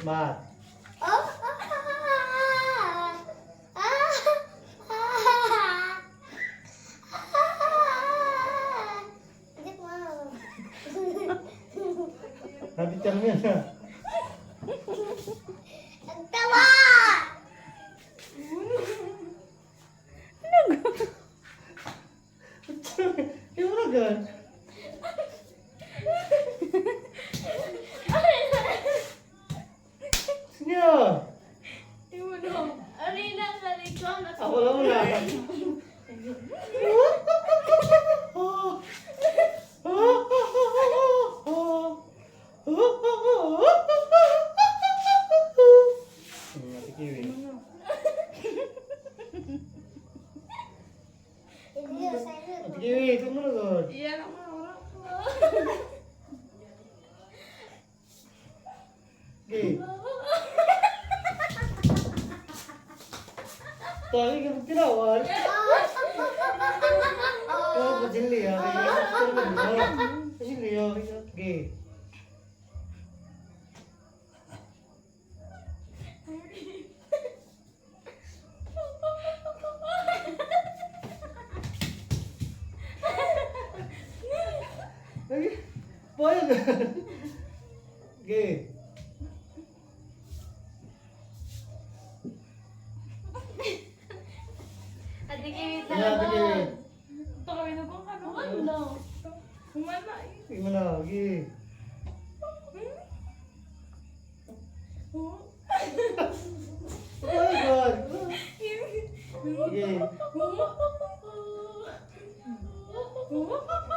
Mat. Nanti cermin ya. Gimana kan? Senyum. Ibu dong. Arina kali kau nak. Ako lang na. Ate Kiwi. Ate Kiwi, ito mo na God. Iya nama orang tua. Okay. Tali ka magtinawal. Oh, pajili ya. Pajili ya. Okay. Lagi. Boleh kan? Okay. Ate Kiwi Ya, Ate Kiwi. Ito kami na kung ano. Ano? Kumana eh. Gimana lagi? Oh. Oh my God. Okay. Oh.